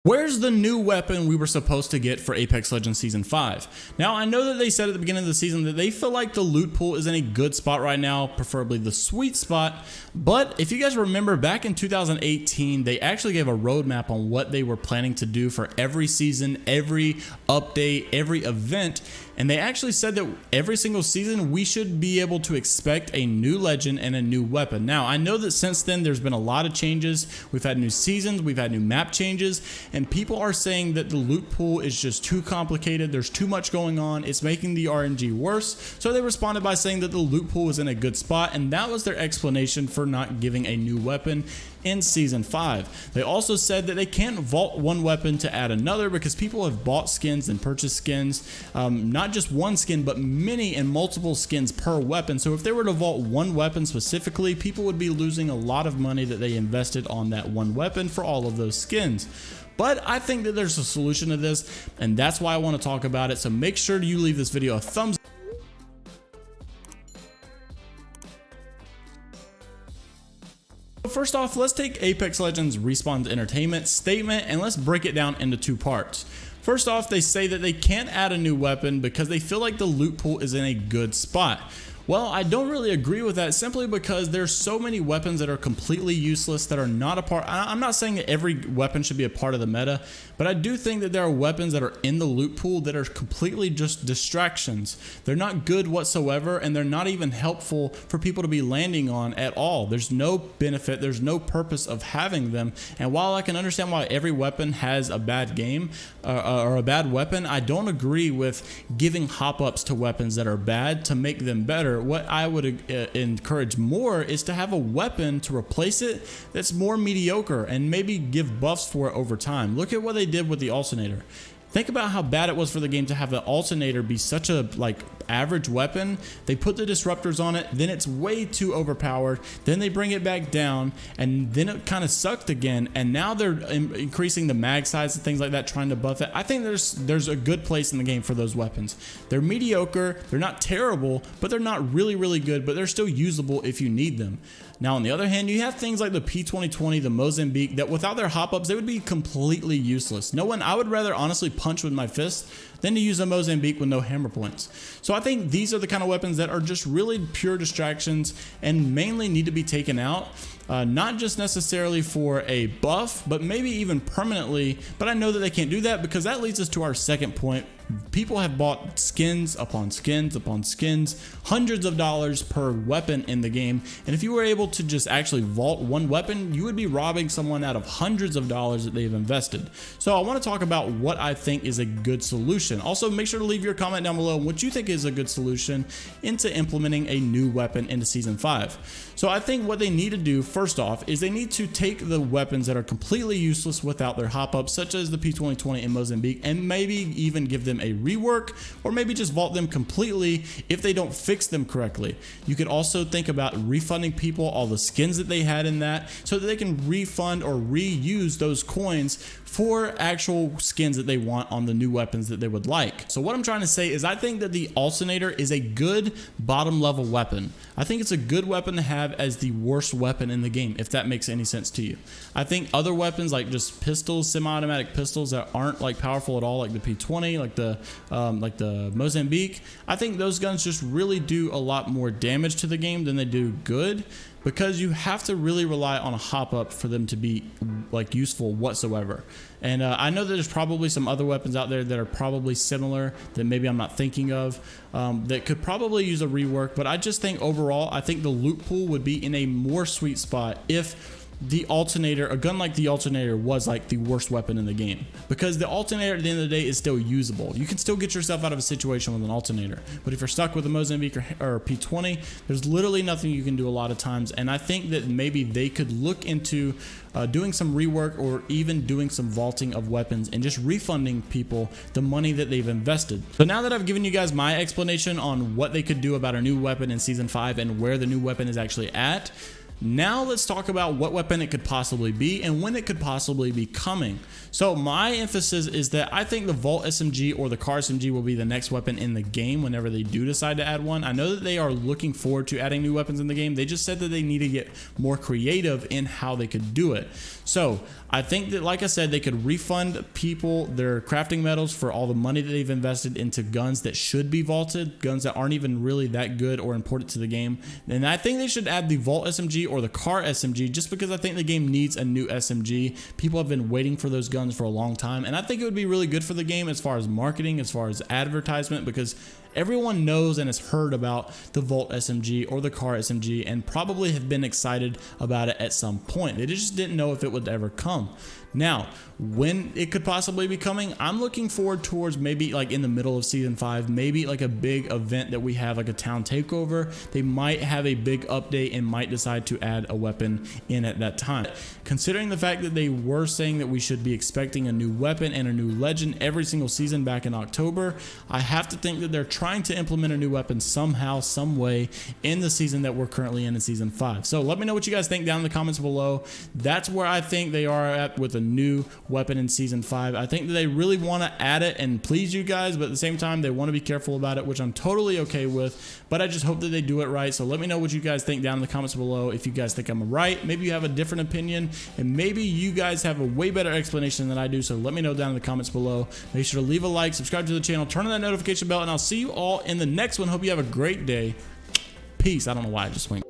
Where's the new weapon we were supposed to get for Apex Legends Season 5? Now, I know that they said at the beginning of the season that they feel like the loot pool is in a good spot right now, preferably the sweet spot, but if you guys remember back in 2018, they actually gave a roadmap on what they were planning to do for every season, every update, every event, and they actually said that every single season we should be able to expect a new legend and a new weapon. Now, I know that since then there's been a lot of changes. We've had new seasons, we've had new map changes, and people are saying that the loot pool is just too complicated. There's too much going on. It's making the RNG worse. So they responded by saying that the loot pool is in a good spot, and that was their explanation for not giving a new weapon in Season 5. They also said that they can't vault one weapon to add another because people have bought skins and purchased skins, not just one skin, but many and multiple skins per weapon. So if they were to vault one weapon specifically, people would be losing a lot of money that they invested on that one weapon for all of those skins. But I think that there's a solution to this, and that's why I want to talk about it. So make sure you leave this video a thumbs up. First off, let's take Apex Legends Respawn's entertainment statement and let's break it down into two parts. First off, they say that they can't add a new weapon because they feel like the loot pool is in a good spot. Well, I don't really agree with that simply because there's so many weapons that are completely useless that are not a part. I'm not saying that every weapon should be a part of the meta, but I do think that there are weapons that are in the loot pool that are completely just distractions. They're not good whatsoever, and they're not even helpful for people to be landing on at all. There's no benefit, there's no purpose of having them. And while I can understand why every weapon has a bad game or a bad weapon, I don't agree with giving hop-ups to weapons that are bad to make them better. What I would encourage more is to have a weapon to replace it that's more mediocre and maybe give buffs for it over time. Look at what they did with the alternator. Think about how bad it was for the game to have the alternator be such a average weapon. They put the disruptors on it, then it's way too overpowered, then they bring it back down, and then it kind of sucked again, and now they're increasing the mag size and things like that, trying to buff it. I think there's a good place in the game for those weapons. They're mediocre, they're not terrible, but they're not really good, but they're still usable if you need them. Now, on the other hand, you have things like the P2020, the Mozambique, that without their hop-ups, they would be completely useless. I would rather honestly punch with my fist than to use a Mozambique with no hammer points. So I think these are the kind of weapons that are just really pure distractions and mainly need to be taken out. Not just necessarily for a buff, but maybe even permanently. But I know that they can't do that because that leads us to our second point. People have bought skins upon skins upon skins, hundreds of dollars per weapon in the game. And if you were able to just actually vault one weapon, you would be robbing someone out of hundreds of dollars that they've invested. So I want to talk about what I think is a good solution. Also, make sure to leave your comment down below what you think is a good solution into implementing a new weapon into Season 5. So I think what they need to do first off is they need to take the weapons that are completely useless without their hop-ups, such as the P2020 in Mozambique, and maybe even give them a rework, or maybe just vault them completely if they don't fix them correctly. You could also think about refunding people all the skins that they had in that so that they can refund or reuse those coins for actual skins that they want on the new weapons that they would like. So what I'm trying to say is I think that the alternator is a good bottom level weapon. I think it's a good weapon to have as the worst weapon in the game, if that makes any sense to you. I think other weapons like just pistols, semi-automatic pistols that aren't powerful at all, like the P20, like the Mozambique, I think those guns just really do a lot more damage to the game than they do good, because you have to really rely on a hop-up for them to be useful whatsoever. And I know that there's probably some other weapons out there that are probably similar that maybe I'm not thinking of that could probably use a rework, but I just think overall, I think the loot pool would be in a more sweet spot if the alternator, a gun like the alternator, was the worst weapon in the game, because the alternator at the end of the day is still usable. You can still get yourself out of a situation with an alternator, but if you're stuck with a Mozambique or P20, there's literally nothing you can do a lot of times. And I think that maybe they could look into doing some rework or even doing some vaulting of weapons and just refunding people the money that they've invested. So now that I've given you guys my explanation on what they could do about a new weapon in Season 5 and where the new weapon is actually at, now let's talk about what weapon it could possibly be and when it could possibly be coming. So my emphasis is that I think the VOLT SMG or the CAR SMG will be the next weapon in the game whenever they do decide to add one. I know that they are looking forward to adding new weapons in the game. They just said that they need to get more creative in how they could do it. So I think that, like I said, they could refund people their crafting medals for all the money that they've invested into guns that should be vaulted, guns that aren't even really that good or important to the game. And I think they should add the VOLT SMG or the CAR SMG, just because I think the game needs a new SMG. People have been waiting for those guns for a long time, and I think it would be really good for the game as far as marketing, as far as advertisement, because everyone knows and has heard about the VOLT SMG or the CAR SMG and probably have been excited about it at some point. They just didn't know if it would ever come. Now, when it could possibly be coming, I'm looking forward towards maybe like in the middle of season 5, maybe like a big event that we have, like a town takeover. They might have a big update and might decide to add a weapon in at that time. Considering the fact that they were saying that we should be expecting a new weapon and a new legend every single season back in October, I have to think that they're trying to implement a new weapon somehow, some way in the season that we're currently in season 5. So let me know what you guys think down in the comments below. That's where I think they are at with a new weapon in season 5. I think that they really want to add it and please you guys, but at the same time they want to be careful about it, which I'm totally okay with, but I just hope that they do it right. So let me know what you guys think down in the comments below. If you guys think I'm right, maybe you have a different opinion, and maybe you guys have a way better explanation than I do, so let me know down in the comments below. Make sure to leave a like, subscribe to the channel, turn on that notification bell, and I'll see you all in the next one. Hope you have a great day. Peace. I don't know why I just went.